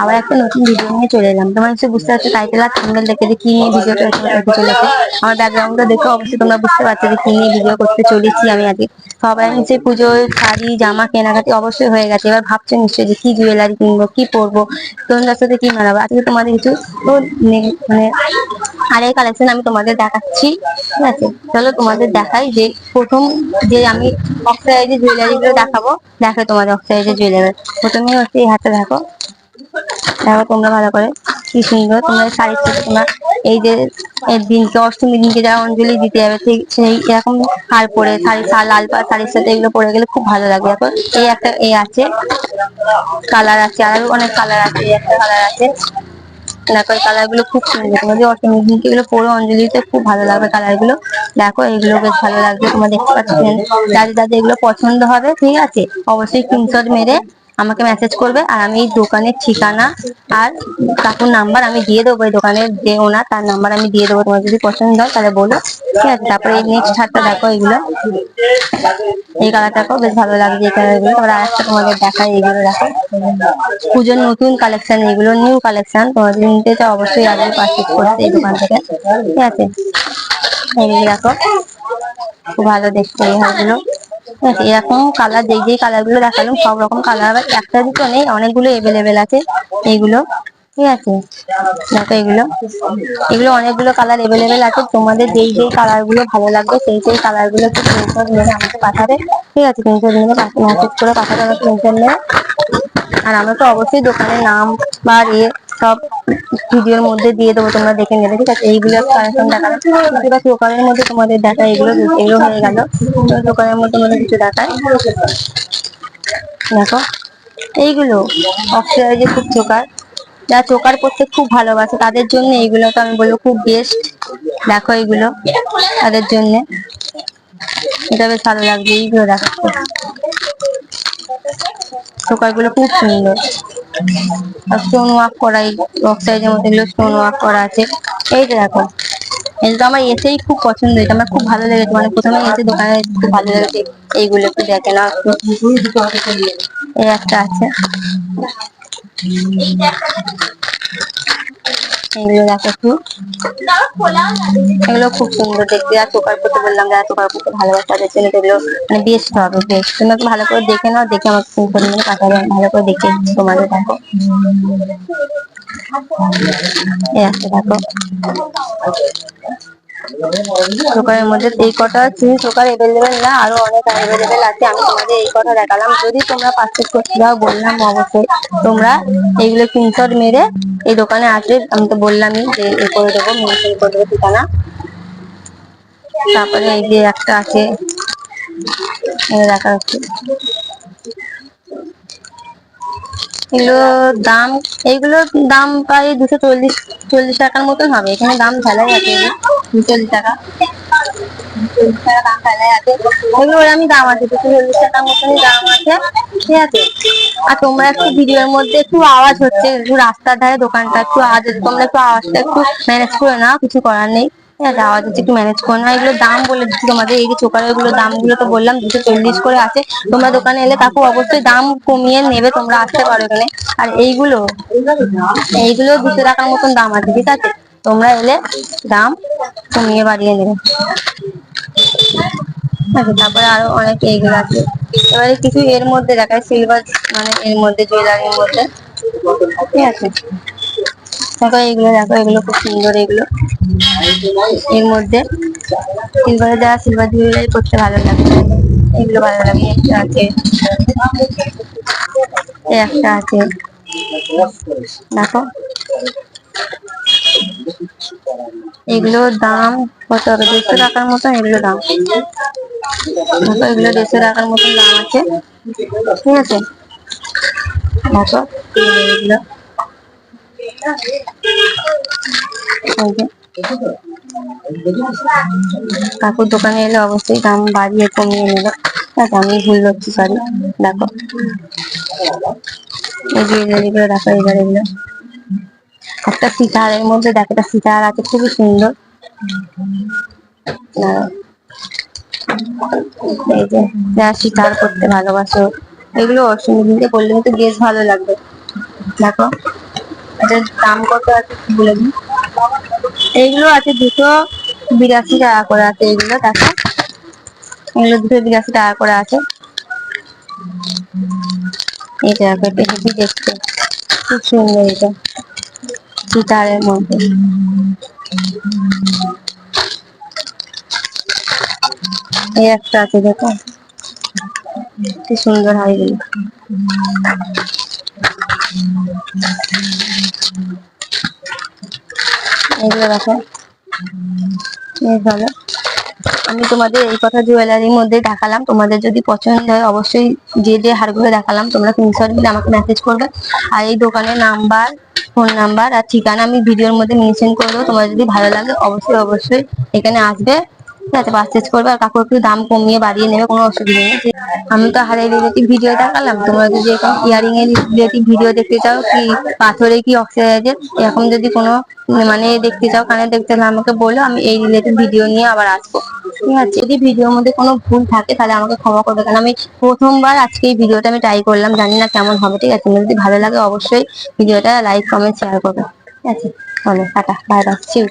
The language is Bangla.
আবার একটা নতুন ভিডিও নিয়ে চলে এলাম। তোমার হচ্ছে বুঝতে পারছো টাইটেল আর থাম্বনেল দেখে যে কি নিয়ে ভিডিওটা হতে চলেছে। আমার ব্যাকগ্রাউন্ডটা দেখে অবশ্যই তোমরা বুঝতে পারছো যে কি নিয়ে ভিডিও করতে চলেছি আমি আজকে। সবাই হচ্ছে পুজোর শাড়ি জামা কেনাকাটি অবশ্যই হয়ে গেছে, এবার ভাবছো নিশ্চয়ই যে কি জুয়েলারি কিনবো, কি পরবো, কোনটার সাথে কি মানাবো। আজকে তোমাদের কিছু তো মানে আর এই কালেকশন আমি তোমাদের দেখাচ্ছি, ঠিক আছে? চলো তোমাদের দেখাই যে প্রথম যে আমি অক্সাইডের জুয়েলারি গুলো দেখাবো। দেখো তোমাদের অক্সাইডের জুয়েলারি প্রথমে হচ্ছে এই হাতে দেখো, দেখো তোমরা ভালো করে কি সুন্দর তোমরা শাড়ির সাথে তোমরা এই যে দিনকে অষ্টমী দিনকে যারা অঞ্জলি দিতে যাবে ঠিক সেই এরকম হার পরে শাড়ি লাল পাড় শাড়ির সাথে এগুলো পরে গেলে খুব ভালো লাগে। এখন এই একটা এই আছে কালার আছে, আরো অনেক কালার আছে, এই একটা কালার আছে। দেখো এই কালার গুলো খুব সুন্দর, তোমাদের অষ্টমী দিনকে এগুলো পরে অঞ্জলি দিতে খুব ভালো লাগবে কালার গুলো। দেখো এইগুলো বেশ ভালো লাগবে, তোমরা দেখতে পাচ্ছ। যাদের যাদের এগুলো পছন্দ হবে ঠিক আছে অবশ্যই স্ক্রিনশট মেরে আমাকে মেসেজ করবে, আর আমি এই দোকানের ঠিকানা আর কাকুর নাম্বার আমি দিয়ে দেবো, এই দোকানের যে ওনার তার নাম্বার আমি দিয়ে দেবো। তোমার যদি পছন্দ হয় তাহলে বলো, ঠিক আছে? তারপরে এই নেক্সট হারটা দেখো, এগুলো এই কালারটাকেও বেশ ভালো লাগছে এই কালার গুলো। তারপরে আরেকটা তোমাদের দেখাই, এগুলো দেখো পুজোর নতুন কালেকশন, এগুলো নিউ কালেকশন। তোমাদের নিতে চাও অবশ্যই আগে পারচেজ করতে এই দোকান থেকে, ঠিক আছে? এইগুলো দেখো খুব ভালো দেখতে এই হারগুলো, ঠিক আছে? এরকম কালার যেই কালার গুলো দেখালাম সব রকম কালার, আবার একটা দুটো নেই, অনেকগুলো এভেলেবেল আছে এইগুলো, ঠিক আছে? দেখো এগুলো এগুলো অনেকগুলো কালার এভেলেবেল আছে। তোমাদের যেই কালার গুলো ভালো লাগবে সেই কালার গুলো একটু স্ক্রিনশট নিয়ে আমাকে পাঠাবে, ঠিক আছে? স্ক্রিনশট নিয়ে মেসেজ করে পাঠাবে আমার স্ক্রিনশট নিয়ে। আর আমরা তো অবশ্যই দোকানের নাম বা সব ভিডিওর মধ্যে দিয়ে দেবো, তোমরা দেখে নেবে, ঠিক আছে? এইগুলো কালেকশন দেখানো দোকানের মধ্যে তোমাদের দেখা, এগুলো এগুলো হয়ে গেল। দোকানের মধ্যে তোমাদের কিছু দেখায়, দেখো এইগুলো অক্সিডাইজে খুব চোকার, যারা চোকার পড়তে খুব ভালোবাসে তাদের জন্য এইগুলো তো আমি বলবো খুব বেস্ট। দেখো এইগুলো তাদের জন্য এটা বেশ ভালো লাগবে। এইগুলো দেখো চোকার গুলো খুব সুন্দর, স্টোন ওয়ার্ক করা, এই অক্সাইডের মধ্যে এগুলো স্টোন ওয়ার্ক করা আছে। এই যে দেখো এটা তো আমার এসেই খুব পছন্দ, এটা আমার খুব ভালো লেগেছে, মানে প্রথমে এসে দোকানে খুব ভালো লেগেছে। এইগুলো একটু দেখে না, এই একটা আছে, এগুলো দেখো একটু, এগুলো খুব সুন্দর দেখতে। আর চোকার পড়তে বললাম, যারা চোকার পড়তে ভালোবাসে তাদের জন্য এগুলো মানে বেস্ট হবে, বেস্ট। তুমি একটু ভালো করে দেখে নাও, দেখে আমাকে ফোন করে নিয়ে পাঠাবে, ভালো করে দেখে তোমাদের দেখো এই একটা দেখো চোকারের মধ্যে এই কটা চোকার এভেলেবেল না, আরো অনেক এভেলেবেল আছে। আমি তোমাদের এই কথা দেখালাম, যদি তোমরা পারচেজ করতে যাও বললাম অবশ্যই তোমরা এইগুলো স্ক্রিনশট মেরে এই দোকানে আসবে। আমি তো বললামই যে এ করে দেবো, মেনশন করে দেবো ঠিকানা। তারপরে এই যে একটা আছে দেখা যাচ্ছে, এগুলো দাম এইগুলোর দাম প্রায় 240 টাকার মতন হবে। এখানে দাম ঝালাই আছে, 240 টাকা, 240 টাকা দাম ঝালাই আছে। এগুলোর আমি দাম আছে 240 টাকার মতনই দাম আছে, ঠিক আছে? আর তোমরা একটু ভিডিওর মধ্যে একটু আওয়াজ হচ্ছে, একটু রাস্তার ধারে দোকানটা, একটু আওয়াজ হচ্ছে, তোমরা একটু আওয়াজটা একটু ম্যানেজ করে নাও, কিছু করার নেই, ঠিক আছে? আওয়াজ হচ্ছে একটু ম্যানেজ করে নাও। এগুলো দাম বলে দিচ্ছি তোমাদের, এই যে চোকারের গুলো দাম গুলো তো বললাম 240 করে আছে। তোমরা দোকানে এলে কাকু অবশ্যই দাম কমিয়ে নেবে, তোমরা আসতে পারো এখানে। আর এইগুলো 200 টাকার মতন দাম আছে, ঠিক আছে? তোমরা এলে দাম কমিয়ে বাড়িয়ে নেবে, আচ্ছা? তারপরে আরো অনেক এইগুলো আছে। এবারে কিছু এর মধ্যে দেখায় সিলভার, মানে এর মধ্যে জুয়েলারির মধ্যে, ঠিক আছে? দেখো এগুলো, দেখো এগুলো খুব সুন্দর, এগুলো এর মধ্যে সিলভারে যারা সিলভার জুয়েলারি করতে ভালো লাগে এগুলো ভালো লাগে। একটা আছে, একটা আছে, দেখো এগুলোর দাম কত হবে? 150 টাকার মতো এগুলো দাম, দেখো এগুলো 150 টাকার মতন দাম আছে, ঠিক আছে? দেখো এগুলো কাকুর দোকানে এলে অবশ্যই দাম বাড়িয়ে কমিয়ে নেবো, ঠিক আছে? আমি ভুল করছি, সরি। দেখো এই জুয়েলারি গুলো দেখো, এবার এগুলো একটা সিতারের মধ্যে দেখো, একটা সিতার আছে খুবই সুন্দর, এই যে যারা সিতার করতে ভালোবাসো এগুলো অষ্টমী দিনকে করলে কিন্তু বেশ ভালো লাগবে। দেখো এটার দাম কত আছে একটু বলে দিন। এইগুলো আছে 282 টাকা করে আছে, এগুলো দেখো, এগুলো 282 টাকা করে আছে। এটা দেখেছি, দেখতে খুব সুন্দর, এটা সীতারের মধ্যে। এই একটা আছে, দেখো কি সুন্দর হয় এগুলো। এগুলো দেখো বেশ ভালো। আমি তোমাদের এই কথা জুয়েলারির মধ্যে দেখালাম, তোমাদের যদি পছন্দ হয় অবশ্যই যে যে হারগুলো দেখালাম তোমরা স্ক্রিনশট দিলে আমাকে মেসেজ করবে। আর এই দোকানের নাম্বার, ফোন নাম্বার আর ঠিকানা আমি ভিডিওর মধ্যে মেনশন করে দেবো। তোমার যদি ভালো লাগে অবশ্যই অবশ্যই এখানে আসবে, ঠিক আছে, পারচেজ করবে। আর কাকু একটু দাম কমিয়ে বাড়িয়ে নেবে, কোনো অসুবিধা নেই। আমি তো হারের রিলেটিভ ভিডিও দেখালাম, তোমরা যদি এখন ইয়ারিং এর রিলেটিভ ভিডিও দেখতে চাও, কি পাথরে কি অক্সিডাইজের এরকম যদি কোনো মানে দেখতে চাও, কানে দেখতে চাও, আমাকে বলো, আমি এই রিলেটেড ভিডিও নিয়ে আবার আসবো, ঠিক আছে। যদি ভিডিওর মধ্যে কোনো ভুল থাকে তাহলে আমাকে ক্ষমা করবে, কারণ আমি প্রথমবার আজকে এই ভিডিওটা আমি ট্রাই করলাম, জানি না কেমন হবে, ঠিক আছে। যদি ভালো লাগে অবশ্যই ভিডিওটা লাইক কমেন্ট শেয়ার করবে, ঠিক আছে। চলো tata, bye bye, see you.